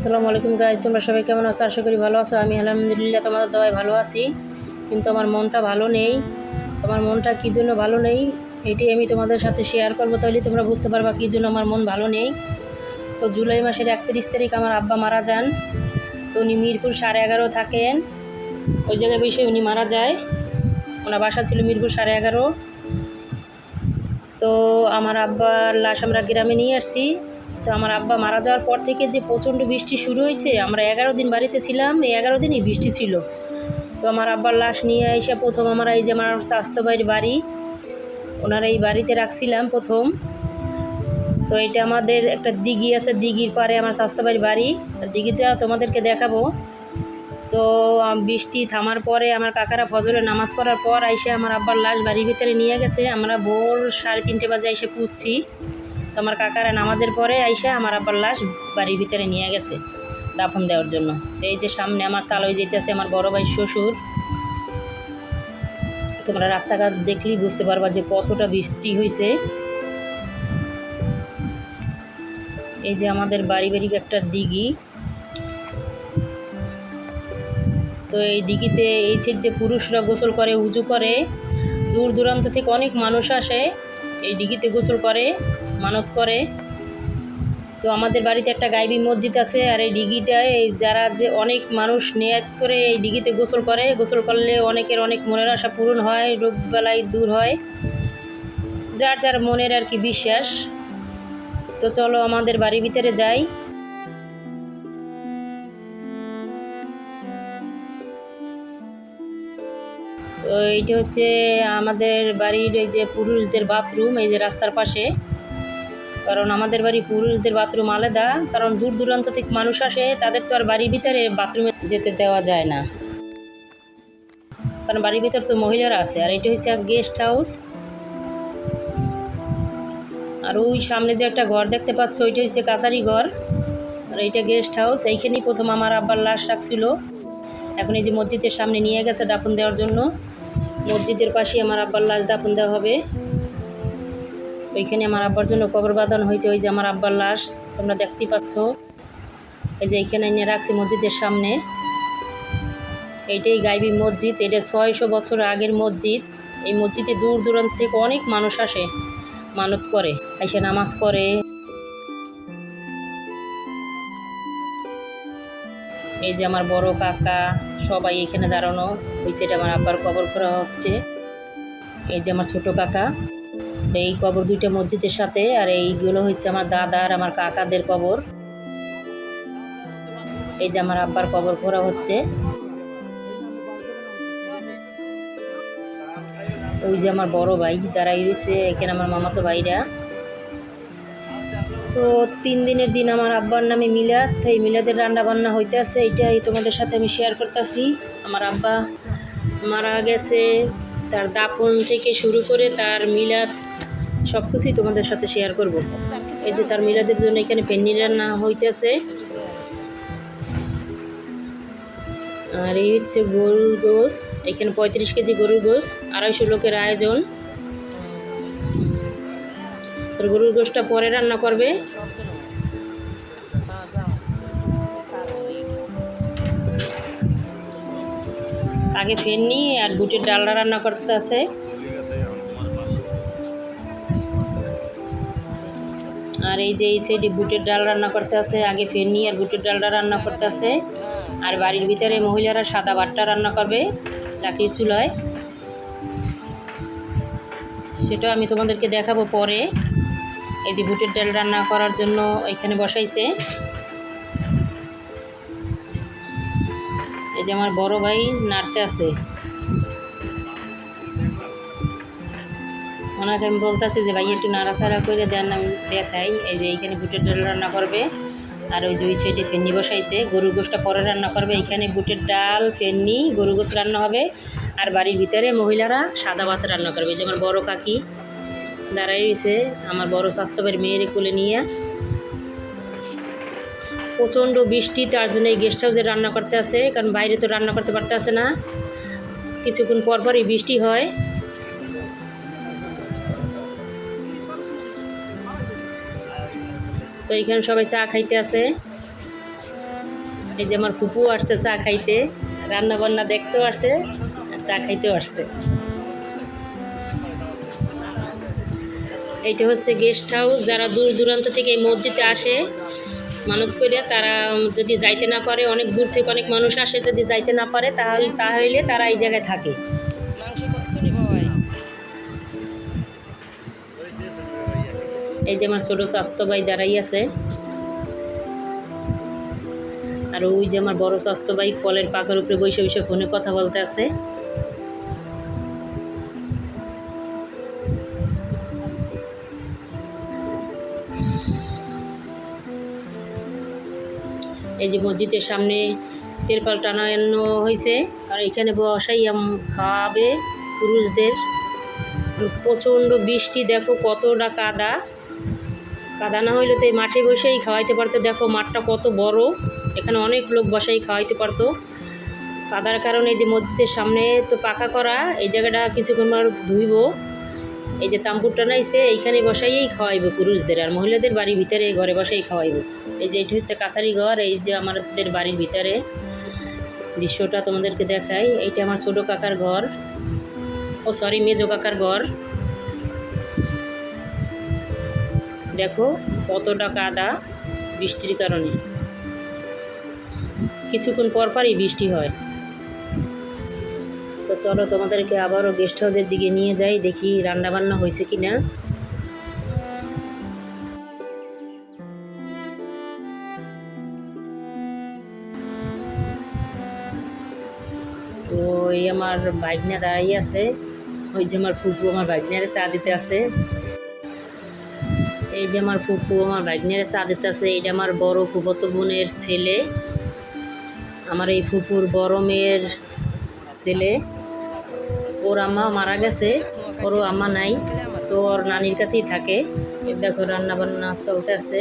আসসালামু আলাইকুম গাইজ, তোমরা সবাই কেমন আছো? আশা করি ভালো আছো। আমি আলহামদুলিল্লাহ তোমাদের দয়ায় ভালো আছি, কিন্তু আমার মনটা ভালো নেই। তোমার মনটা কী জন্য ভালো নেই এটি আমি তোমাদের সাথে শেয়ার করবো, তাহলে তোমরা বুঝতে পারবা কী জন্য আমার মন ভালো নেই। তো জুলাই মাসের 31 তারিখ আমার আব্বা মারা যান। তো উনি মিরপুর 11.5 থাকেন, ওই জায়গায় বসে উনি মারা যায়। ওনার বাসা ছিল মিরপুর 11.5। তো আমার আব্বার লাশ আমরা গ্রামে নিয়ে আসছি। তো আমার আব্বা মারা যাওয়ার পর থেকে যে প্রচণ্ড বৃষ্টি শুরু হয়েছে, আমরা 11 দিন বাড়িতে ছিলাম, এই 11 দিনই বৃষ্টি ছিল। তো আমার আব্বার লাশ নিয়ে এসে প্রথম আমরা এই যে আমার স্বাস্থ্য ভাইয়ের বাড়ি, ওনারা এই বাড়িতে রাখছিলাম প্রথম। তো এটা আমাদের একটা দিঘি আছে, দিঘির পারে আমার স্বাস্থ্য ভাইয়ের বাড়ি। দিঘিটা তোমাদেরকে দেখাবো। তো বৃষ্টি থামার পরে আমার কাকারা ফজরের নামাজ পড়ার পর আইসে আমার আব্বার লাশ বাড়ির ভিতরে নিয়ে গেছে। আমরা ভোর 3:30 বাজে এসে পুঁতছি। তো আমার কাকারা নামাজের পরে আইসা আমার আব্বার লাশ বাড়ির ভিতরে নিয়ে গেছে দাফন দেওয়ার জন্য। তো এই যে সামনে আমার তালয় যেতেছে আমার বড় ভাই শ্বশুর। তোমরা রাস্তাঘাট দেখলেই বুঝতে পারবা যে কতটা বৃষ্টি হয়েছে। এই যে আমাদের বাড়ি একটা দিঘি। তো এই দিঘিতে এই সাইড দিয়ে পুরুষরা গোসল করে, উজু করে। দূর দূরান্ত থেকে অনেক মানুষ আসে এই দিঘিতে গোসল করে, মানত করে। তো আমাদের বাড়িতে একটা গাইবি মসজিদ আছে, আর এই দিঘিটায় যারা যে অনেক মানুষ নিয়াত করে এই দিঘিতে গোসল করে, গোসল করলে অনেকের অনেক মনের আশা পূরণ হয়, রোগ বালাই দূর হয়, যার যার মনের আর কি বিশ্বাস। তো চলো আমাদের বাড়ির ভিতরে যাই। তো এইটা হচ্ছে আমাদের বাড়ির এই যে পুরুষদের বাথরুম, এই যে রাস্তার পাশে। কারণ আমাদের বাড়ি পুরুষদের বাথরুম আলাদা, কারণ দূর দূরান্ত থেকে মানুষ আসে, তাদের তো আর বাড়ির ভিতরে বাথরুমে যেতে দেওয়া যায় না, কারণ বাড়ির ভিতরে তো মহিলারা আছে। আর এটা হচ্ছে গেস্ট হাউস। আর ওই সামনে যে একটা ঘর দেখতে পাচ্ছ, ওইটা হচ্ছে কাছারি ঘর, আর এইটা গেস্ট হাউস। এইখানেই প্রথম আমার আব্বার লাশ রাখছিল। এখন এই যে মসজিদের সামনে নিয়ে গেছে দাফন দেওয়ার জন্য। মসজিদের পাশেই আমার আব্বার লাশ দাফন দেওয়া হবে। ওইখানে আমার আব্বার জন্য কবর বাঁধানো হয়েছে। ওই যে আমার আব্বার লাশ তোমরা দেখতেই পাচ্ছ, এই যে এইখানে নিয়ে রাখছি মসজিদের সামনে। এইটাই গাইবি মসজিদ, এটা 600 বছর আগের মসজিদ। এই মসজিদে দূর দূরান্ত থেকে অনেক মানুষ আসে, মানত করে, এসে নামাজ পড়ে। এই যে আমার বড় কাকা সবাই এখানে দাঁড়ানো হয়েছে, এটা আমার আব্বার কবর করা হচ্ছে। এই যে আমার ছোট কাকা, এই কবর দুইটা মসজিদের সাথে। আর এইগুলো হচ্ছে আমার দাদা আর আমার কাকাদের কবর। এই যে আমার আব্বার কবর করা হচ্ছে। ওই যে আমার বড় ভাই দাঁড়াই রয়েছে, এখানে আমার মামাতো ভাইরা। তো 3 দিনের দিন আমার আব্বার নামে মিলাদ, এই মিলাদের রান্না বান্না হইতে আছে, এইটাই তোমাদের সাথে আমি শেয়ার করতেছি। আমার আব্বা মারা গেছে, তার দাফন থেকে শুরু করে তার মিলাদ সব কিছুই তোমাদের সাথে শেয়ার করব। এই যে তার মিলাদের জন্য এখানে ফেন্নি রান্না হইতেছে। আর এই হচ্ছে গরুর গোশ, এখানে 35 কেজি গরুর গোশ, 250 লোকের আয়োজন। গরুর গোশটা পরে রান্না করবে। আগে ফেন্নি আর বুটের ডালনা রান্না করতে আছে। আর এই যে এই সাইডে বুটের ডাল রান্না করতে আছে, আগে ফেন্নি আর বুটের ডালটা রান্না করতে আছে। আর বাড়ির ভিতরে মহিলারা সাদা ভাতটা রান্না করবে লাকড়ির চুলায়, সেটা আমি তোমাদেরকে দেখাবো পরে। এই যে বুটের ডাল রান্না করার জন্য এখানে বসাইছে। এই যে আমার বড় ভাই নাড়তে আছে, ওনাকে আমি বলতেছি যে ভাই একটু নাড়াচাড়া করে দেন, আমি দেখাই। এই যে এইখানে বুটের ডাল রান্না করবে, আর ওই যে ওই সাইডে ফেন্নি বসাইছে। গরুর গোশটা পরে রান্না করবে। এখানে বুটের ডাল, ফেন্নি, গরুর গোশ রান্না হবে। আর বাড়ির ভিতরে মহিলারা সাদা ভাত রান্না করবে। যে আমার বড় কাকি দাঁড়াই রয়েছে, আমার বড় স্বাস্থ্যের মেয়ের কোলে নিয়ে। প্রচণ্ড বৃষ্টি, তার জন্য এই গেস্ট হাউসে রান্না করতে আসে, কারণ বাইরে তো রান্না করতে পারতে আসে না, কিছুক্ষণ পরপরই বৃষ্টি হয়। তো এইখানে সবাই চা খাইতে আছে। এই যে আমার ফুপু আসছে চা খাইতে, রান্না বান্না দেখতেও আসছে আর চা খাইতেও আসছে। এইটা হচ্ছে গেস্ট হাউস। যারা দূর দূরান্ত থেকে এই মসজিদে আসে মানত করিয়া, তারা যদি যাইতে না পারে, অনেক দূর থেকে অনেক মানুষ আসে, যদি যাইতে না পারে তাহলে তারা এই জায়গায় থাকে। এই যে আমার ছোট স্বাস্থ্য ভাই দাঁড়াই আছে, আর ওই যে আমার বড় স্বাস্থ্য ভাই কলের পাকার উপরে বসে বসে ফোনে কথা বলতে আছে। এই যে মসজিদের সামনে তেরপাল টানানো হয়েছে, আর এখানে বসাই খাওয়াবে পুরুষদের। প্রচণ্ড বৃষ্টি, দেখো কতটা কাদা। কাদা না হইলে তো এই মাঠে বসেই খাওয়াইতে পারতো। দেখো মাঠটা কত বড়, এখানে অনেক লোক বসাই খাওয়াইতে পারতো। কাদার কারণে এই যে মসজিদের সামনে তো পাকা করা, এই জায়গাটা কিছুক্ষণ আর ধুইব। এই যে তাম্বুর টানাইছে, এইখানে বসাইয়েই খাওয়াইব পুরুষদের, আর মহিলাদের বাড়ির ভিতরে ঘরে বসাই খাওয়াইব। এই যে এটা হচ্ছে কাছারি ঘর। এই যে আমাদের বাড়ির ভিতরে দৃশ্যটা তোমাদেরকে দেখাই। এইটা আমার ছোটো কাকার ঘর, ও সরি মেজো কাকার ঘর। দেখো কতটা কাদা বৃষ্টির কারণে, কিছুক্ষণ পরই বৃষ্টি হয়। তো চলো তোমাদেরকে আবারও গেস্ট হাউসের দিকে নিয়ে যাই, দেখি রান্না বান্না হয়েছে কি না। তো এই আমার বাইকনা দাঁড়িয়ে আছে, ওই যে আমার ফুপু আমার বাইকনারে চা দিতে আছে। এই যে আমার ফুপু আমার বাইকনারে চা দিতে আছে। এইটা আমার বড় ফুফাতো বোনের ছেলে, আমার এই ফুপুর বড় মেয়ের ছেলে। ওর আম্মা মারা গেছে, ওরও আম্মা নাই, তো ওর নানির কাছেই থাকে। দেখো রান্না বান্না চলতে আছে।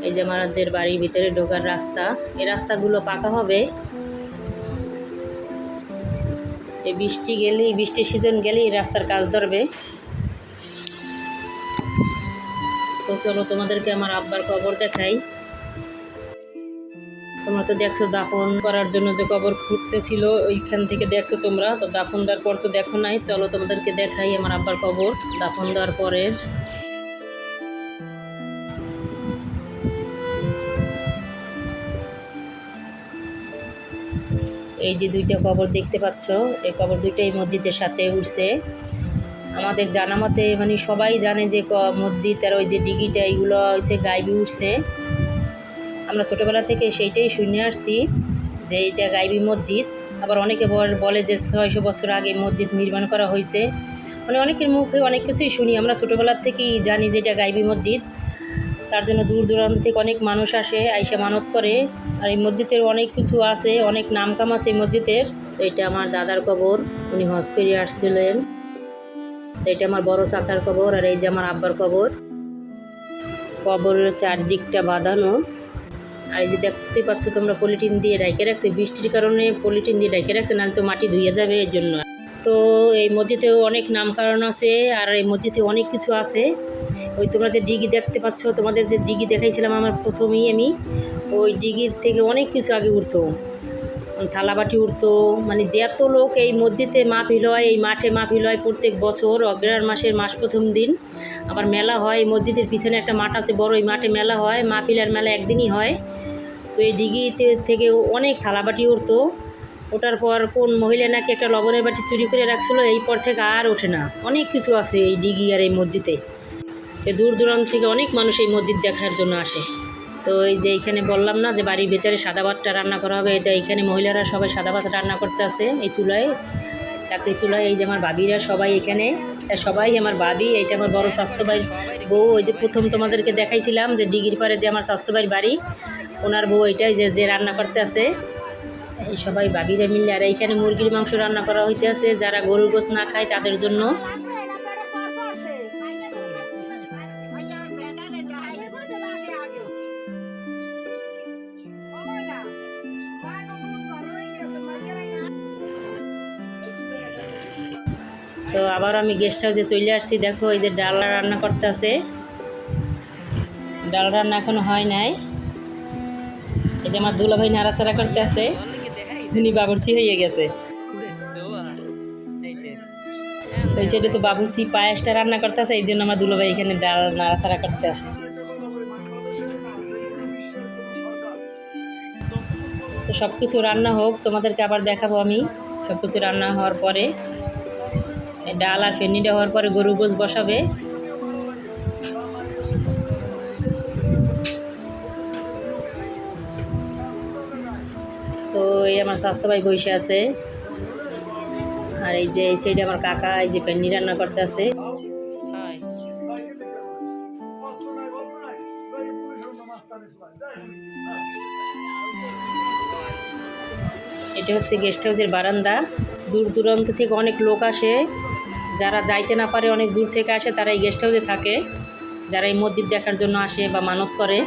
এই যে আমাদের বাড়ির ভিতরে ঢোকার রাস্তা, এই রাস্তাগুলো পাকা হবে। এই বৃষ্টির সিজন গেলেই রাস্তার কাজ ধরবে। তো চলো তোমাদেরকে আমার আব্বার কবর দেখাই। তোমরা তো দেখছো দাফন করার জন্য যে কবর খুঁড়তেছিল, ওইখান থেকে দেখছো তোমরা। তো দাফন দেওয়ার পর তো দেখো নাই, চলো তোমাদেরকে দেখাই আমার আব্বার কবর দাফন দেওয়ার পরের। এই যে দুইটা কবর দেখতে পাচ্ছ, এই কবর দুইটাই মসজিদের সাথে উঠছে। আমাদের জানা মতে মানে সবাই জানে যে মসজিদ আর ওই যে ডিগিটা এইগুলো হচ্ছে গাইবি উঠছে। আমরা ছোটোবেলা থেকে সেইটাই শুনে আসছি যে এইটা গাইবি মসজিদ। আবার অনেকে বলে যে 600 বছর আগে মসজিদ নির্মাণ করা হয়েছে। মানে অনেকের মুখে অনেক কিছুই শুনি, আমরা ছোটোবেলার থেকেই জানি যে এটা গাইবি মসজিদ। তার জন্য দূর দূরান্ত থেকে অনেক মানুষ আসে, আইসা মানত করে। আর এই মসজিদের অনেক কিছু আছে, অনেক নামকাম আছে এই মসজিদের। তো এটা আমার দাদার কবর, উনি হজ করে আসছিলেন। তো এটা আমার বড় চাচার কবর, আর এই যে আমার আব্বার কবর। কবরের চারদিকটা বাঁধানো, আর এই যে দেখতে পাচ্ছ তোমরা পলিথিন দিয়ে ঢাইকে রাখছে, বৃষ্টির কারণে পলিথিন দিয়ে ঢাইকে রাখছে, নাহলে তো মাটি ধুয়ে যাবে এর জন্য। তো এই মসজিদেও অনেক নামকরণ আছে, আর এই মসজিদে অনেক কিছু আছে। ওই তোমরা যে ডিগি দেখতে পাচ্ছ, তোমাদের যে ডিগি দেখাইছিলাম আমার প্রথমেই আমি, ওই ডিগির থেকে অনেক কিছু আগে উঠতো, থালাবাটি উঠতো। মানে যত লোক এই মসজিদে মাহফিল হয়, এই মাঠে মাহফিল হয় প্রত্যেক বছর অগ্রহায়ণ মাসের প্রথম দিন। আবার মেলা হয়, এই মসজিদের পিছনে একটা মাঠ আছে বড়, এই মাঠে মেলা হয়, মাহফিল আর মেলা একদিনই হয়। তো এই ডিগিতে থেকে অনেক থালাবাটি উঠতো। ওঠার পর কোন মহিলা নাকি একটা লবণের বাটি চুরি করে রাখছিলো, এই পর থেকে আর ওঠে না। অনেক কিছু আছে এই ডিগি আর এই মসজিদে। দূর দূরান্ত থেকে অনেক মানুষ এই মসজিদ দেখার জন্য আসে। তো এই যে এইখানে বললাম না যে বাড়ির ভেতরে সাদা ভাতটা রান্না করা হবে, এটা এইখানে মহিলারা সবাই সাদা ভাত রান্না করতে আসে এই চুলায়, লাকড়ি চুলায়। এই যে আমার ভাবিরা সবাই এখানে, সবাই আমার ভাবি। এইটা আমার বড় স্বাস্থ্য ভাইয়ের বউ, ওই যে প্রথম তোমাদেরকে দেখাইছিলাম যে ডিগির পারে যে আমার স্বাস্থ্য ভাইয়ের বাড়ি, ওনার বউ এটাই যে রান্না করতে আসে। এই সবাই ভাবিরা মিলে। আর এইখানে মুরগির মাংস রান্না করা হইতে আছে, যারা গরুর গোশত না খায় তাদের জন্য। তো আবার আমি গেস্ট হাউসে চলে আসছি। দেখো এই যে ডাল রান্না করতে আছে, ডাল রান্না এখনো হয় নাই। এই যে আমার দুলাভাই নাড়াচাড়া করতে আছে, উনি বাবুর্চি হয়ে গেছে। ওই সাইডে তো বাবুর্চি পায়েসটা রান্না করতে আছে, এই জন্য আমার দুলাভাই এখানে ডাল নাড়াচাড়া করতে আছে। তো সব কিছু রান্না হোক, তোমাদেরকে আবার দেখাবো আমি। সব কিছু রান্না হওয়ার পরে, ডাল আর ফেনিটা হওয়ার পরে গরু গোশ বসাবে। তো এই আমার স্বাস্থ্য ভাই বসে আছে, আর এই যে এই সাইডে আমার কাকা এই যে ফেনি রান্না করতে আছে। এটা হচ্ছে গেস্ট হাউসের বারান্দা। দূর দূরান্ত থেকে অনেক লোক আসে, যারা যাইতে না পারে অনেক দূর থেকে আসে, তারা এই গেস্ট হাউসে থাকে, যারা এই মসজিদ দেখার জন্য আসে বা মানত করে।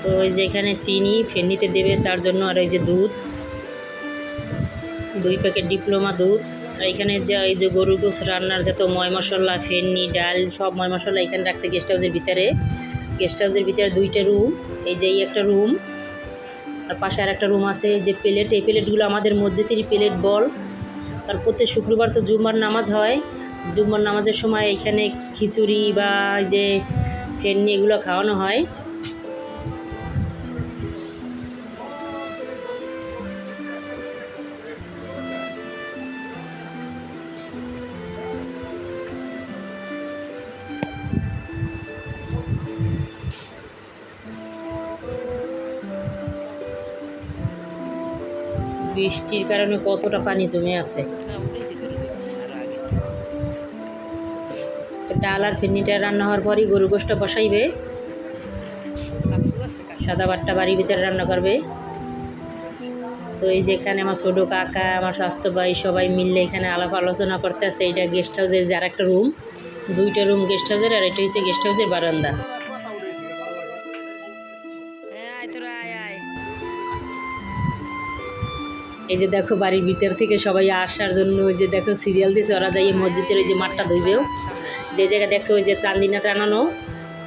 তো ওই যে এখানে চিনি ফেনিতে দেবে তার জন্য, আর ওই যে দুধ, 2 প্যাকেট ডিপ্লোমা দুধ। আর এখানে যে এই যে গরুর গোশ রান্নার যত ময় মশলা, ফেনি, ডাল, সব ময় মশলা এখানে রাখছে গেস্ট হাউসের ভিতরে। গেস্ট হাউসের ভিতরে 2টা রুম, এই যে এই একটা রুম, আর পাশে আর একটা রুম আছে। এই যে প্লেট, এই প্লেটগুলো আমাদের মসজিদেরই প্লেট বল। আর প্রত্যেক শুক্রবার তো জুম্মার নামাজ হয়, জুম্মার নামাজের সময় এখানে খিচুড়ি বা এই যে ফেনি এগুলো খাওয়ানো হয়। বৃষ্টির কারণে কতটা পানি জমে আছে। ডাল আর ফেনিটা রান্না হওয়ার পরই গরু গোশটা বসাইবে, সাদা ভাতটা বাড়ির ভিতরে রান্না করবে। তো এই যে এখানে আমার ছোটো কাকা, আমার স্বাস্থ্য ভাই সবাই মিললে এখানে আলাপ আলোচনা করতে আছে। এইটা গেস্ট হাউসের যে আর একটা রুম, 2টা রুম গেস্ট হাউসের, আর এটা হচ্ছে গেস্ট হাউসের বারান্দা। এই যে দেখো বাড়ির ভিতর থেকে সবাই আসার জন্য ওই যে দেখো সিরিয়াল দিয়েছে, ওরা যাই মসজিদের ওই যে মাঠটা ধুইবেও, যে জায়গায় দেখছো ওই যে চান্দিনা টানানো,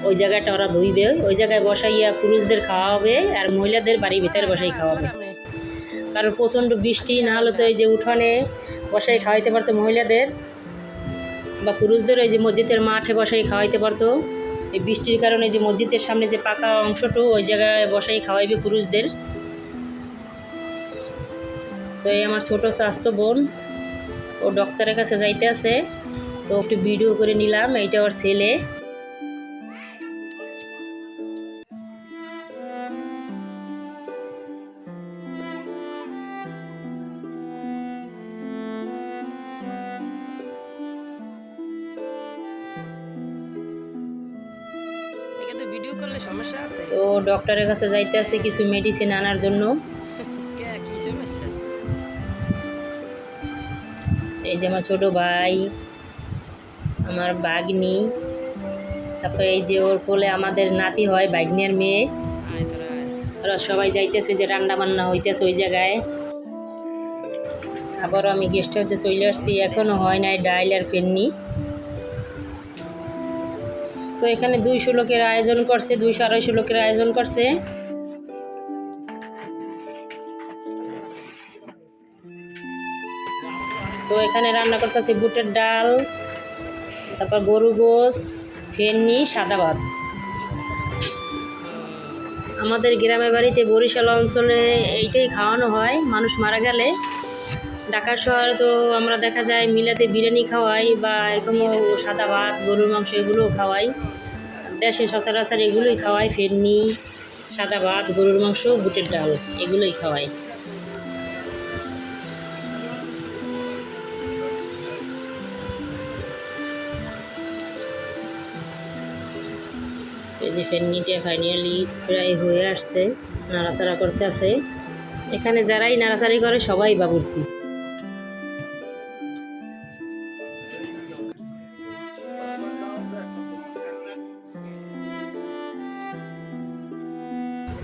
ওই জায়গাটা ওরা ধুইবে। ওই জায়গায় বসাইয়া পুরুষদের খাওয়া হবে, আর মহিলাদের বাড়ির ভিতরে বসাই খাওয়াবে। কারণ প্রচণ্ড বৃষ্টি, না হলে তো এই যে উঠানে বসাই খাওয়াইতে পারতো মহিলাদের, বা পুরুষদের ওই যে মসজিদের মাঠে বসাই খাওয়াইতে পারতো। এই বৃষ্টির কারণে যে মসজিদের সামনে যে পাকা অংশটু, ওই জায়গায় বসাই খাওয়াইবে পুরুষদের। তো এই আমার ছোটো স্বাস্থ্য বোন, ও ডক্টরের কাছে যাইতে আছে, তো একটু ভিডিও করে নিলাম। এইটা ওর ছেলে। ভিডিও করলে সমস্যা আছে? তো ডক্টরের কাছে যাইতে আছে কিছু মেডিসিন আনার জন্য। কি সমস্যা? এই যে আমার ছোটো ভাই, আমার বাগনি, তারপরে এই যে ওর কোলে আমাদের নাতি হয়, বাগনিয়ার মেয়ে, ওরা সবাই যাইতেছে যে রান্না বান্না হইতেছে ওই জায়গায়। আবারও আমি গেস্ট হাউসে চলে আসছি, এখনও হয় নাই ডাইল আর ফেননি। তো এখানে 200 লোকের আয়োজন করছে, 200-250 লোকের আয়োজন করছে। তো এখানে রান্না করতেছে বুটের ডাল, তারপর গরু গোশ, ফেননি, সাদা ভাত। আমাদের গ্রামের বাড়িতে বরিশাল অঞ্চলে এইটাই খাওয়ানো হয় মানুষ মারা গেলে। ঢাকা শহরে তো আমরা দেখা যায় মিলাতে বিরিয়ানি খাওয়াই, বা এরকমও সাদা ভাত, গরুর মাংস এগুলোও খাওয়াই। দেশে সচরাচর এগুলোই খাওয়াই, ফেননি, সাদা ভাত, গরুর মাংস, বুটের ডাল এগুলোই খাওয়াই। এই যে ফেননিটা ফাইনালি প্রায় হয়ে আসছে, নাড়াচাড়া করতে আছে। এখানে যারাই নাড়াচাড়ি করে সবাই বাবুর্চি।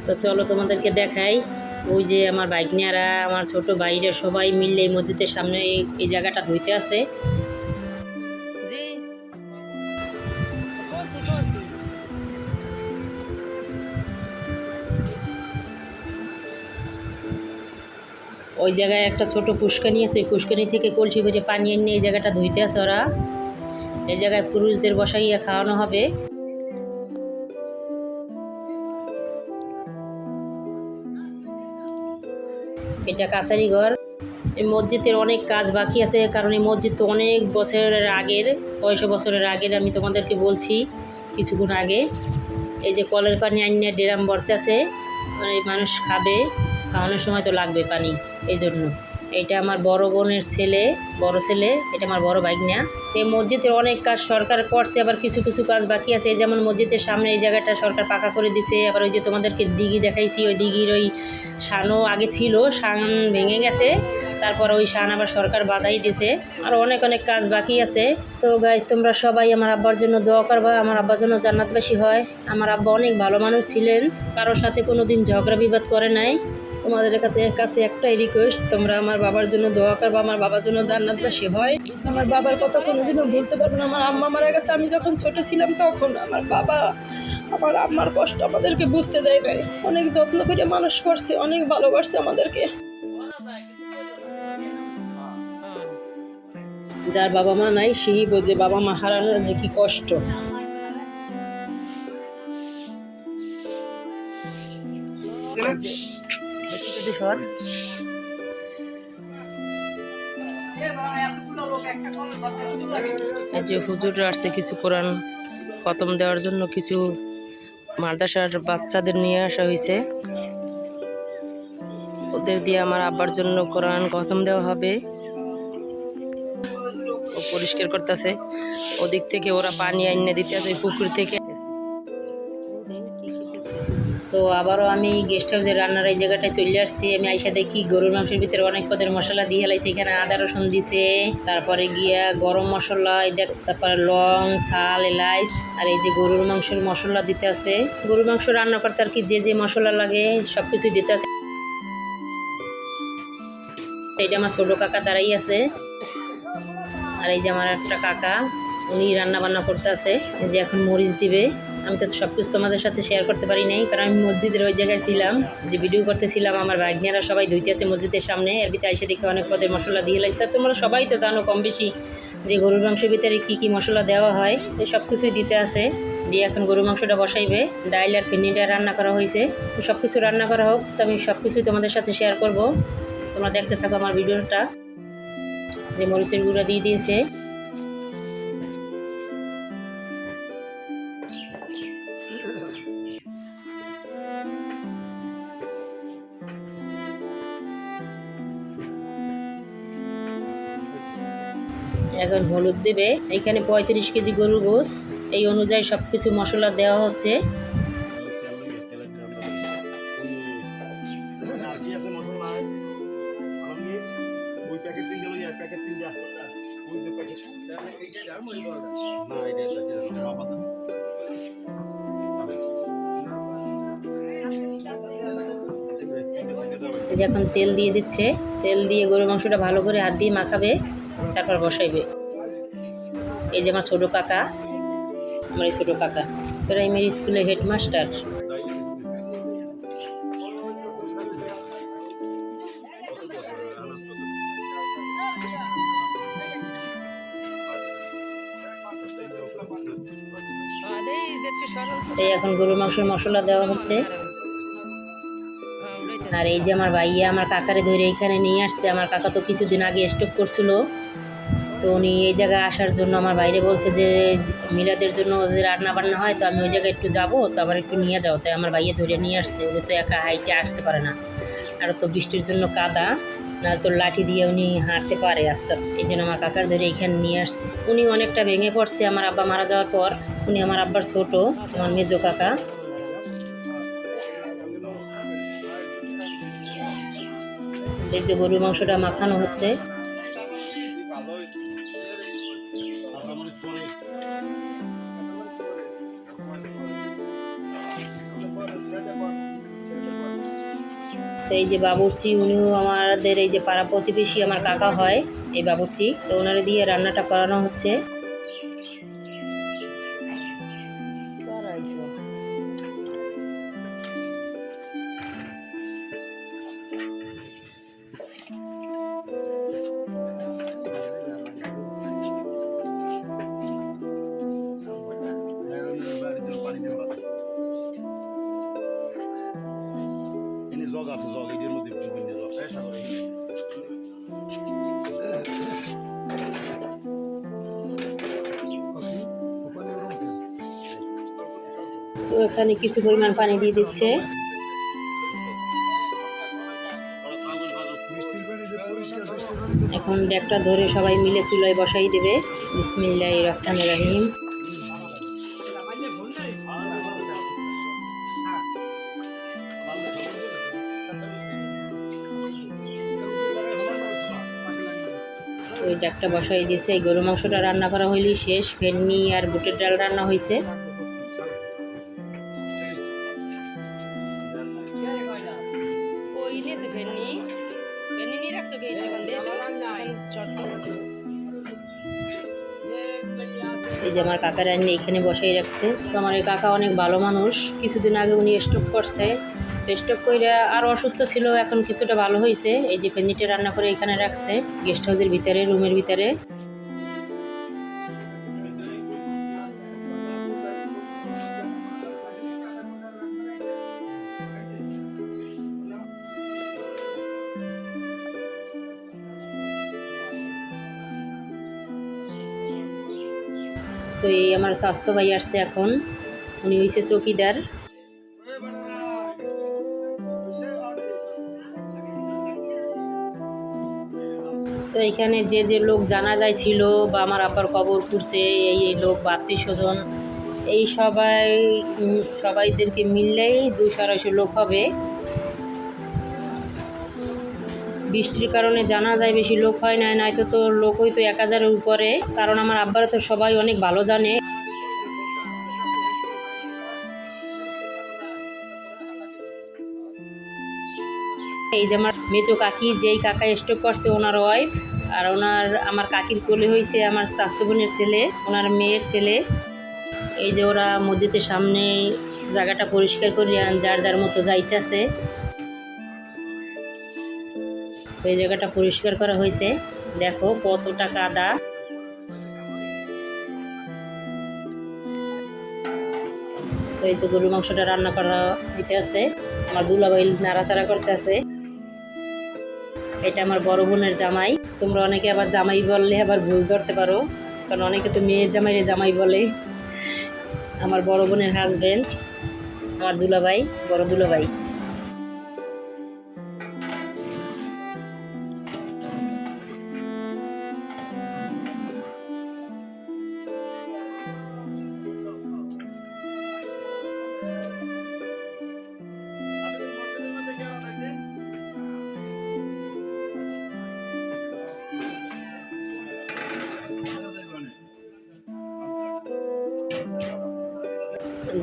তো চলো তোমাদেরকে দেখাই। ওই যে আমার ভাগ্নিয়ারা, আমার ছোট ভাইরা সবাই মিলে এই মসজিদের সামনে এই জায়গাটা ধুইতে আছে। জি করছি ওই জায়গায় একটা ছোট পুষ্কানি আছে, পুষ্কানি থেকে কলসি ভরে পানি এনে এই জায়গাটা ধুইতে আছে ওরা। এই জায়গায় পুরুষদের বসাইয়া খাওয়ানো হবে। এটা কাছারি ঘর। এই মসজিদের অনেক কাজ বাকি আছে, কারণ এই মসজিদ তো অনেক বছরের আগের, 600 বছরের আগের। আমি তোমাদেরকে বলছি কিছুক্ষণ আগে। এই যে কলের পানি আনিয়ে ড্রাম ভরতে আছে, এই মানুষ খাবে, খাওয়ানোর সময় তো লাগবে পানি, এই জন্য। এটা আমার বড় বোনের ছেলে, বড় ছেলে, এটা আমার বড় ভাগ্না। এই মসজিদের অনেক কাজ সরকার করছে, আবার কিছু কিছু কাজ বাকি আছে। যেমন মসজিদের সামনে এই জায়গাটা সরকার পাকা করে দিচ্ছে। আবার ওই যে তোমাদেরকে দিঘি দেখাইছি, ওই দিঘির ওই শানও আগে ছিল, শান ভেঙে গেছে, তারপর ওই শান আবার সরকার বাধাই দিছে। আর অনেক অনেক কাজ বাকি আছে। তো গাইজ, তোমরা সবাই আমার আব্বার জন্য দোয়া করবা, আমার আব্বার জন্য জান্নাতবাসী হয়। আমার আব্বা অনেক ভালো মানুষ ছিলেন, কারোর সাথে কোনো দিন ঝগড়া বিবাদ করে নাই। তোমাদের কাছে একটাই রিকোয়েস্ট, তোমরা আমার বাবার জন্য দোয়া করবা, আমার বাবার জন্য জান্নাতবাসী হয়। আমার বাবার কথা কোনোদিনও ভুলতে পারবো না। আমার আম্মা মারা গেছে আমি যখন ছোট ছিলাম, তখন আমার বাবা আমার আম্মার কষ্ট আমাদেরকে বুঝতে দেয় নাই। অনেক যত্ন করে মানুষ করছে, অনেক ভালোবাসছে আমাদেরকে। যার বাবা মা নাই সেই বোঝে বাবা মা হারানোর যে কি কষ্ট। এই যে হুজুররা আসছে কিছু কোরআন খতম দেওয়ার জন্য, কিছু মাদ্রাসার বাচ্চাদের নিয়ে আসা হয়েছে। ওদের দিয়ে আমার আব্বার জন্য কোরআন খতম দেওয়া হবে। ও পরিষ্কার করতেছে, ওদিক থেকে ওরা পানি আইনে দিতে আছে পুকুর থেকে। তো আবারও আমি গেস্ট হাউসের রান্নার এই জায়গাটায় চলে আসছি। আমি আইসা দেখি গরুর মাংসের ভিতরে অনেক পদের মশলা দিয়ে হেলাইছে। এখানে আদা রসুন দিছে, তারপরে গিয়া গরম মশলা, তারপরে লং, ছাল, এলাইচ, আর এই যে গরুর মাংসের মশলা দিতে আছে। গরুর মাংস রান্না করতে আর কি যে যে মশলা লাগে সবকিছুই দিতে আছে। এইটা আমার ছোট কাকা দাঁড়াই আছে, আর এই যে আমার একটা কাকা, উনি রান্না বান্না করতে আছে। যে এখন মরিচ দিবে। আমি তো সব কিছু তোমাদের সাথে শেয়ার করতে পারি নাই, কারণ আমি মসজিদের ওই জায়গায় ছিলাম, যে ভিডিও করতেছিলাম। আমার ভাগ্নেরা সবাই ধুইতে আছে মসজিদের সামনে, এর ভিতরে এসে দেখে অনেক পদের মশলা দিয়ে লাগছে। তোমরা সবাই তো জানো কম বেশি যে গরুর মাংসের ভিতরে কী কী মশলা দেওয়া হয়। তো সব কিছুই দিতে আছে। দিয়ে এখন গরুর মাংসটা বসাইবে। ডাইল আর ফিরনিটা রান্না করা হয়েছে। তো সব কিছু রান্না করা হোক, তো আমি সব কিছুই তোমাদের সাথে শেয়ার করব। তোমরা দেখতে থাকো আমার ভিডিওটা। যে মরিচের গুঁড়া দিয়ে দিয়েছে, এখন হলুদ দেবে। এখানে 35 কেজি গরুর গোস, এই অনুযায়ী সব কিছু মশলা দেওয়া হচ্ছে। এই যে এখন তেল দিয়ে দিচ্ছে, তেল দিয়ে গরুর মাংসটা ভালো করে হাত দিয়ে মাখাবে, তারপর বসাইবে। এই যে আমার ছোটো কাকা, আমার এই ছোটো কাকা প্রাইমারি স্কুলের হেডমাস্টার। এই এখন গরুর মাংসের মশলা দেওয়া হচ্ছে। আর এই যে আমার ভাইয়া আমার কাকারে ধরে এখানে নিয়ে আসছে। আমার কাকা তো কিছুদিন আগে স্ট্রোক করছিল, তো উনি এই জায়গায় আসার জন্য আমার বাইরে বলছে যে মিলাদের জন্য যে রান্না বান্না হয়, তো আমি ওই জায়গায় একটু যাবো, তো আমার একটু নিয়ে যাও। তাই আমার ভাইয়া ধরে নিয়ে আসছে। উনি তো একা হাইটে আসতে পারে না, আর তো বৃষ্টির জন্য কাদা, না তো লাঠি দিয়ে উনি হাঁটতে পারে আস্তে আস্তে। এই জন্য আমার কাকার ধরে এখানে নিয়ে আসছে। উনি অনেকটা ভেঙে পড়ছে আমার আব্বা মারা যাওয়ার পর। উনি আমার আব্বার ছোট, আমার মেজো কাকা। এই যে গরুর মাংসটা মাখানো হচ্ছে। তো এই যে বাবুর্চি, উনিও আমাদের এই যে পাড়া প্রতিবেশী, আমার কাকা হয় এই বাবুর্চি। তো ওনারা দিয়ে রান্নাটা করানো হচ্ছে। জগ আছে, জগ এর মধ্যে বিভিন্ন জগ তো এখানে কিছু পরিমাণ পানি দিয়ে দিচ্ছে। এখন ডেকটা ধরে সবাই মিলে চুলায় বসাই দেবে। বিসমিল্লাহির রহমানির রহিম। ওই ডাকটা বসাই দিয়েছে। এই গরু মাংসটা রান্না করা হইলেই শেষ। ফেন্নি আর বুটের ডাল রান্না হয়েছে। এই যে আমার কাকা রান্না এখানে বসাই রাখছে। তো আমার এই কাকা অনেক ভালো মানুষ। কিছুদিন আগে উনি স্ট্রোক করছে। তো স্ট্রোক করে আরও অসুস্থ ছিল, এখন কিছুটা ভালো হয়েছে। এই যে ফেন্নিটা রান্না করে এখানে রাখছে গেস্ট হাউসের ভিতরে, রুমের ভিতরে। তো এই আমার স্বাস্থ্য ভাই আসছে এখন, উনি হয়েছে চৌকিদার। তো এখানে যে যে লোক জানা যায় ছিল বা আমার আব্বার কবর করছে, এই লোক বা আত্মীয় স্বজন, এই সবাইদেরকে মিললেই 200-250 লোক হবে। বৃষ্টির কারণে জানা যায় বেশি লোক হয় না, নয়তো তো লোক হয়তো 1000-এর উপরে। কারণ আমার আব্বারা তো সবাই অনেক ভালো জানে। এই যে আমার মেজো কাকি, যেই কাকা স্ট্রোক করছে ওনার ওয়াইফ, আর আমার কাকির কোলে হয়েছে আমার স্বাস্থ্য বোনের ছেলে, ওনার মেয়ের ছেলে। এই যে ওরা মসজিদের সামনে জায়গাটা পরিষ্কার করে যার যার মতো যাইতেছে। তো এই জায়গাটা পরিষ্কার করা হয়েছে, দেখো কতটা কাদা। তো এই তো গরু মাংসটা রান্না করা হইতে আছে। আমার দুলাভাই নাড়াচাড়া করতে আছে। এটা আমার বড় বোনের জামাই। তোমরা অনেকে আবার জামাই বললে আবার ভুল ধরতে পারো, কারণ অনেকে তো মেয়ের জামাইরে জামাই বলে। আমার বড় বোনের হাজবেন্ড, আমার দুলাভাই, বড় দুলাভাই।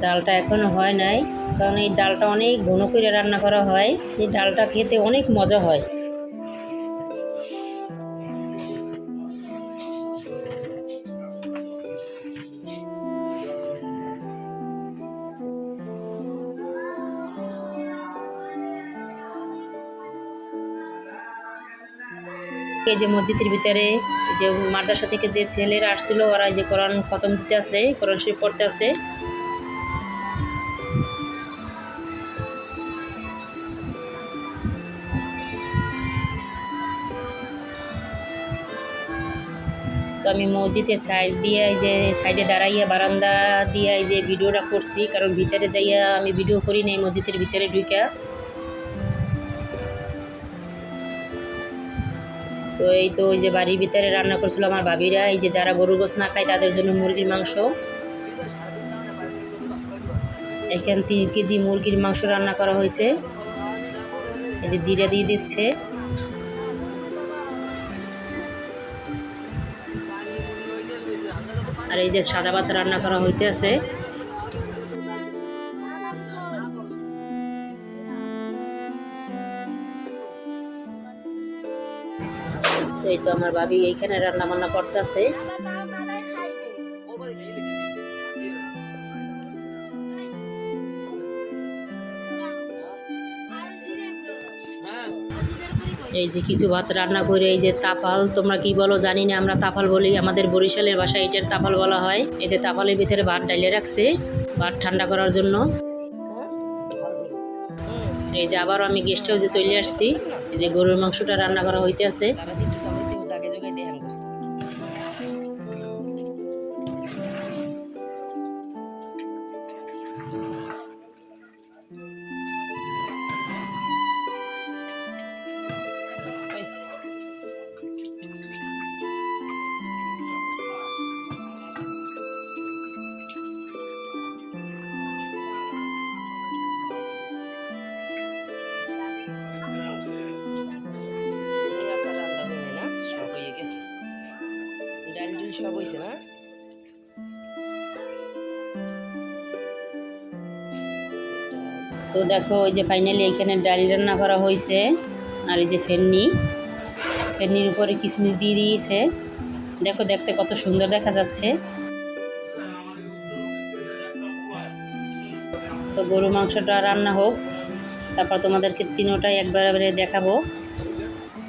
ডালটা এখনো হয় নাই, কারণ এই ডালটা অনেক ঘন করে রান্না করা হয়। এই ডালটা খেতে অনেক মজা হয়। এই যে মসজিদের ভিতরে যে মাদ্রাসা থেকে যে ছেলেরা আসছিল, ওরা যে কোরআন খতম দিতে আছে, কোরআন শরীফ পড়তে আছে। তো আমি মসজিদের সাইড দিয়ে, এই যে সাইডে দাঁড়াইয়া বারান্দা দিয়ে এই যে ভিডিওটা করছি, কারণ ভিতরে যাইয়া আমি ভিডিও করি নাই, মসজিদের ভিতরে ঢুকা। তো এই তো ওই যে বাড়ির ভিতরে রান্না করছিল আমার ভাবিরা। এই যে যারা গরুর গোশত না খায় তাদের জন্য মুরগির মাংস। এখানে 3 কেজি মুরগির মাংস রান্না করা হয়েছে। এই যে জিরা দিয়ে দিচ্ছে। আর এই যে সাদা ভাত রান্না করা হইতে আছে। তো এই তো আমার ভাবি এইখানে রান্না বান্না করতেছে। এই যে কিছু ভাত রান্না করে এই যে তাপাল, তোমরা কি বলো জানি না, আমরা তাপাল বলি, আমাদের বরিশালের ভাষায় এটার তাপাল বলা হয়। এই যে তাপালের ভিতরে ভাত ডাইলে রাখছে ভাত ঠান্ডা করার জন্য। এই যে আবারও আমি গেস্ট হাউসে চলে আসছি, এই যে গরুর মাংসটা রান্না করা হইতে আছে। সব হয়েছে না? তো দেখো ওই যে ফাইনালি এখানে ডাল রান্না করা হয়েছে। আর এই যে ফেন্নির উপরে কিশমিশ দিয়ে দিয়েছে। দেখো দেখতে কত সুন্দর দেখা যাচ্ছে। তো গরু মাংসটা রান্না হোক, তারপর তোমাদেরকে তিনোটাই একবারে দেখাবো,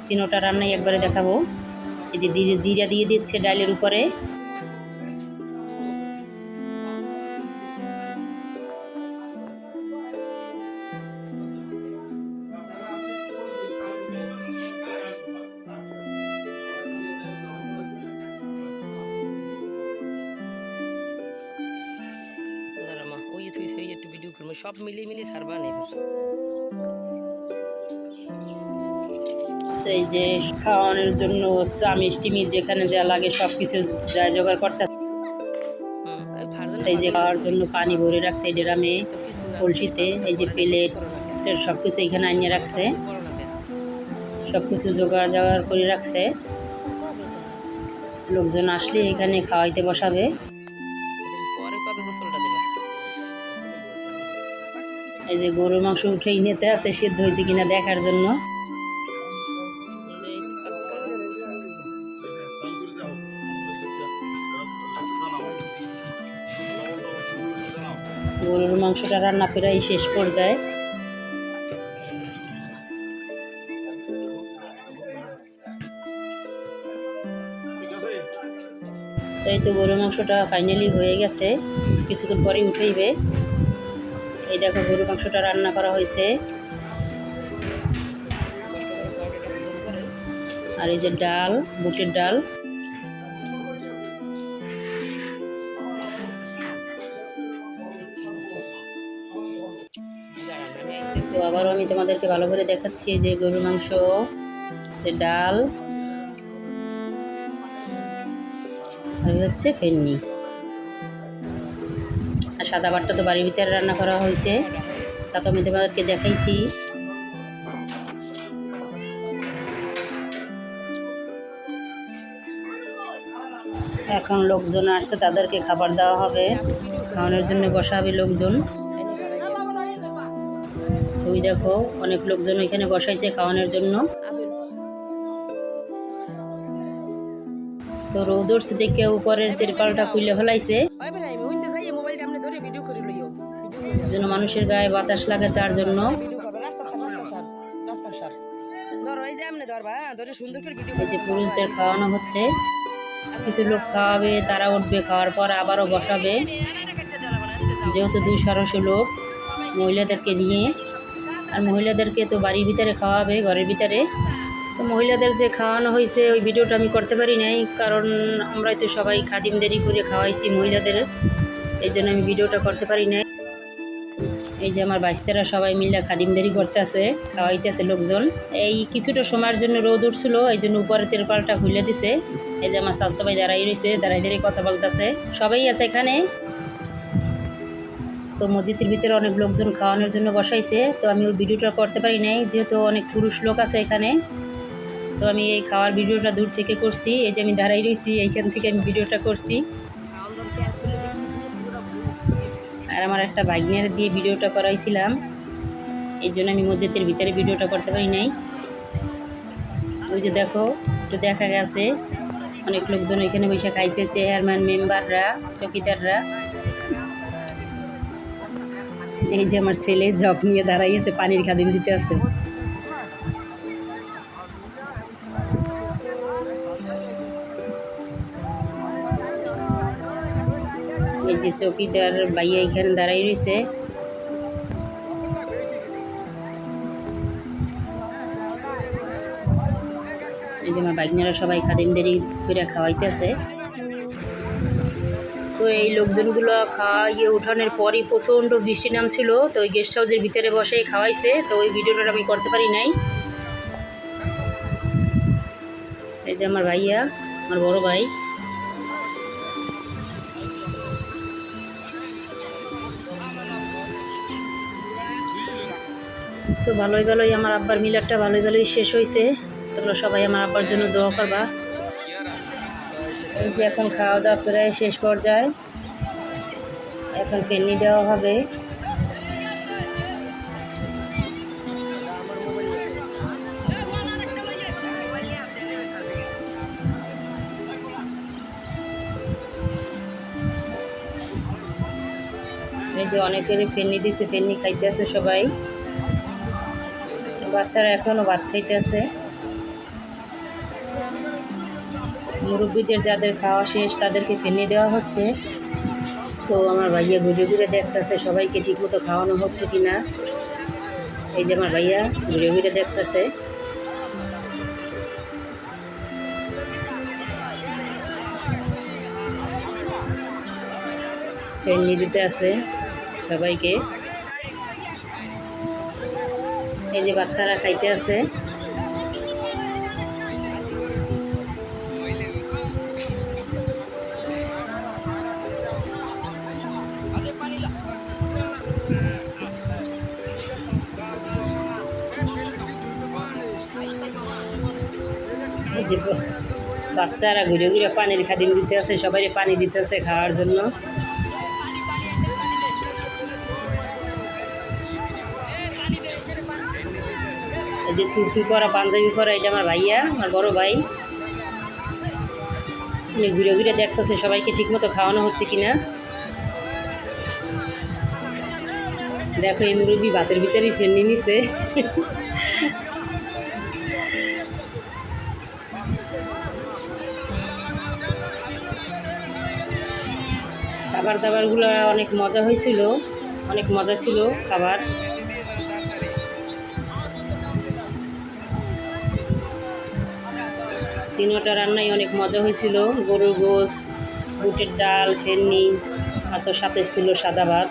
তিনোটা রান্নাই একবারে দেখাবো। এই যে জিরা দিয়ে দিচ্ছে ডালের উপরে। সব মিলিয়ে ছাড়বা নেই। এই যে খাওয়ানোর জন্য চা মিষ্টি যেখানে যা লাগে সব কিছু যা জোগাড় করতে। এই যে খাওয়ার জন্য পানি ভরে রাখছে এই ড্রামে, কলসিতে। এই যে প্লেট সব কিছু এখানে আনিয়ে রাখছে, সব কিছু জোগাড় করে রাখছে। লোকজন আসলে এখানে খাওয়াইতে বসাবে। এই যে গরুর মাংস উঠেই নিতে আছে সিদ্ধ হয়েছে কিনা দেখার জন্য। গরুর মাংসটা রান্না প্রায় শেষ পর্যায়ে। তাই তো গরুর মাংসটা ফাইনালি হয়ে গেছে, কিছুক্ষণ পরেই উঠেইবে। এই দেখো গরুর মাংসটা রান্না করা হয়েছে। আর এই যে ডাল, বুটের ডাল। তো আবারও আমি তোমাদেরকে ভালো করে দেখাচ্ছি যে গরুর মাংস, ডাল আর হচ্ছে ফেন্নি। আর সাদা ভাতটা তো বাড়ির ভিতরে রান্না করা হয়েছে, তা তো আমি তোমাদেরকে দেখাইছি। এখন লোকজন আসছে, তাদেরকে খাবার দেওয়া হবে, খাওয়ানোর জন্য বসা হবে লোকজন। ওই দেখো অনেক লোকজন ওইখানে বসাইছে খাওয়ানোর জন্য। তো রৌদর দেখে উপরের তিরপালটা খুলে ফেলাইছে, যেন মানুষের গায়ে বাতাস লাগে তার জন্য। এই যে পুরুষদের খাওয়ানো হচ্ছে, কিছু লোক খাওয়াবে, তারা উঠবে, খাওয়ার পর আবারও বসাবে। যেহেতু 200 লোক মহিলাদেরকে নিয়ে, আর মহিলাদেরকে তো বাড়ির ভিতরে খাওয়াবে, ঘরের ভিতরে। তো মহিলাদের যে খাওয়ানো হয়েছে ওই ভিডিওটা আমি করতে পারি নাই, কারণ আমরাই তো সবাই খাদিমদারি করে খাওয়াইছি মহিলাদের, এই জন্য আমি ভিডিওটা করতে পারি নাই। এই যে আমার বাইস্তারা সবাই মিলে খাদিমদারি করতে আছে, খাওয়াইতে আছে লোকজন। এই কিছুটা সময়ের জন্য রোদ উঠছিল, এই জন্য উপরে তেরপালটা খুলে দিছে। এই যে আমার স্বাস্থ্য ভাই দাঁড়াই রয়েছে, দাঁড়াই কথা বলতেছে, সবাই আছে এখানে। তো মসজিদের ভিতরে অনেক লোকজন খাওয়ানোর জন্য বসাইছে, তো আমি ওই ভিডিওটা করতে পারি নাই, যেহেতু অনেক পুরুষ লোক আছে এখানে। তো আমি এই খাওয়ার ভিডিওটা দূর থেকে করছি, এই যে আমি দাঁড়াই রয়েছি, এইখান থেকে আমি ভিডিওটা করছি। আর আমার একটা ভাগ্নের দিয়ে ভিডিওটা করাইছিলাম, এই জন্য আমি মসজিদের ভিতরে ভিডিওটা করতে পারি নাই। ওই যে দেখো একটু দেখা গেছে অনেক লোকজন এখানে বসে খাইছে, চেয়ারম্যান, মেম্বাররা, চৌকিদাররা। এই যে আমার ছেলে জগ নিয়ে দাঁড়াইয়েছে, পানির খাদিম দিতে আছে। এই যে চৌকিদার ভাইয়া এখানে দাঁড়াই রয়েছে। এই যে আমার বাইকনারা সবাই খাদিমদেরই করে খাওয়াইতেছে। তো এই লোকজনগুলো খাওয়াইয়ে উঠানোর পরই প্রচণ্ড বৃষ্টি নামছিল, তো ওই গেস্ট হাউসের ভিতরে বসেই খাওয়াইছে, তো ওই ভিডিওটা আমি করতে পারি নাই। এই যে আমার ভাইয়া, আমার বড় ভাই। তো ভালোই আমার আব্বার মিলারটা ভালোই শেষ হয়েছে। তোমরা সবাই আমার আব্বার জন্য দোয়া করবা। এই যে এখন খাওয়া দাওয়া প্রায় শেষ পর্যায়ে, এখন ফেনি দেওয়া হবে। এই যে অনেকেরই ফেনি দিছে, ফেনি খাইতেছে সবাই। বাচ্চারা এখনও ভাত খাইতেছে। মুরব্বীদের যাদের খাওয়া শেষ তাদেরকে ফেনি দেওয়া হচ্ছে। তো আমার ভাইয়া ঘুরে দেখতেছে সবাইকে ঠিকমতো খাওয়ানো হচ্ছে কিনা। এই যে আমার ভাইয়া ঘুরে দেখতেছে। ফেনি দিতে আছে সবাইকে। এই যে বাচ্চারা খাইতে আছে। এই যে বাচ্চারা ঘুরে পানির খাদিম দিতে আছে, সবাই পানি দিতে আছে খাওয়ার জন্য। এই যে টুপি পরা, পাঞ্জাবি পরা, এটা আমার ভাইয়া, আমার বড় ভাই। ঘুরে দেখতেছে সবাইকে ঠিকমতো খাওয়ানো হচ্ছে কিনা। দেখো এই মুরব্বী ভাতের ভিতরেই ফেলে নিছে। খাবার দাবারগুলো অনেক মজা হয়েছিল, অনেক মজা ছিল খাবার। তিনটা রান্নাই অনেক মজা হয়েছিল। গরুর গোশ, বুটের ডাল, ফেন্নি, আর তোর সাথে ছিল সাদা ভাত।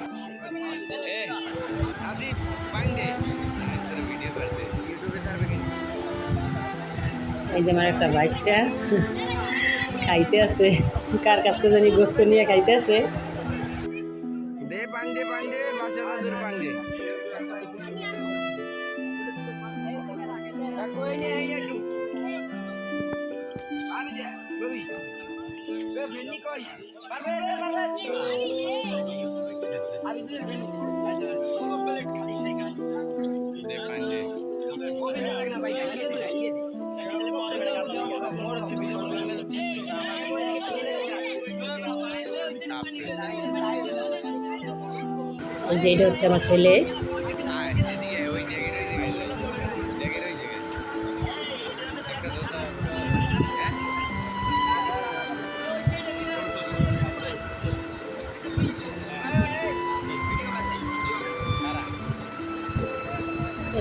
এই যে আমার একটা ভাইস্তা খাইতে আছে, কার কাছ থেকে জানি গোস্ত নিয়ে খাইতে আছে। এই যে এটা হচ্ছে আমার ছেলে।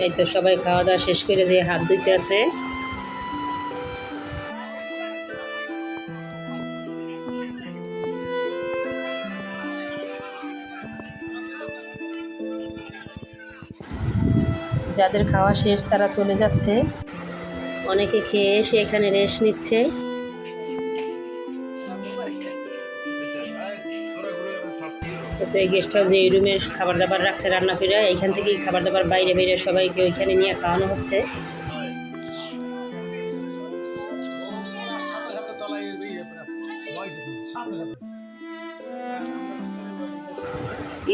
এই তো সবাই খাওয়া দাওয়া শেষ করে যে হাত ধুইতে আছে। যাদের খাওয়া শেষ তারা চলে যাচ্ছে, অনেকে খেয়ে এসে এখানে রেস্ট নিচ্ছে। তো এই গেস্ট হাউসে এই রুমের খাবার দাবার রাখছে রান্না করে, এইখান থেকেই খাবার দাবার বাইরে সবাইকে ওইখানে নিয়ে খাওয়ানো হচ্ছে।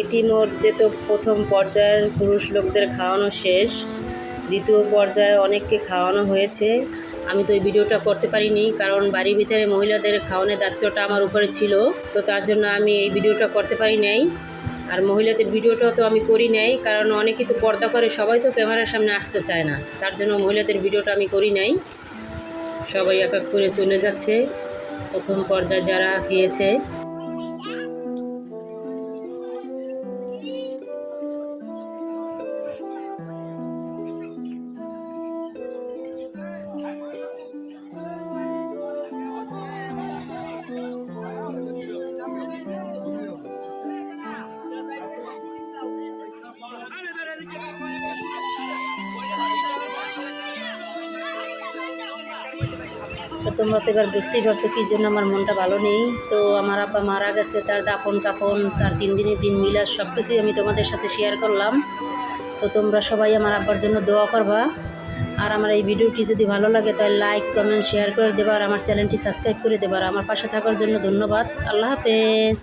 ইতিমধ্যে তো প্রথম পর্যায়ের পুরুষ লোকদের খাওয়ানো শেষ, দ্বিতীয় পর্যায়ে অনেককে খাওয়ানো হয়েছে। আমি তো এই ভিডিওটা করতে পারিনি, কারণ বাড়ির ভিতরে মহিলাদের খাওয়ানোর দায়িত্বটা আমার উপরে ছিল, তো তার জন্য আমি এই ভিডিওটা করতে পারি নাই। আর মহিলাদের ভিডিওটাও তো আমি করি নাই, কারণ অনেকেই তো পর্দা করে, সবাই তো ক্যামেরার সামনে আসতে চায় না, তার জন্য মহিলাদের ভিডিওটা আমি করি নাই। সবাই এক এক করে চলে যাচ্ছে, প্রথম পর্যায়ে যারা খেয়েছে। তো তোমরা তো এবার বুঝতেই পারছো কী জন্য আমার মনটা ভালো নেই। তো আমার আব্বা মারা গেছে, তার দাফন কাফন, তার 3 দিনের দিন মিলাদ সব কিছুই আমি তোমাদের সাথে শেয়ার করলাম। তো তোমরা সবাই আমার আব্বার জন্য দোয়া করবা। আর আমার এই ভিডিওটি যদি ভালো লাগে তাহলে লাইক কমেন্ট শেয়ার করে দেবা, আর আমার চ্যানেলটি সাবস্ক্রাইব করে দেবা। আর আমার পাশে থাকার জন্য ধন্যবাদ। আল্লাহ হাফেজ।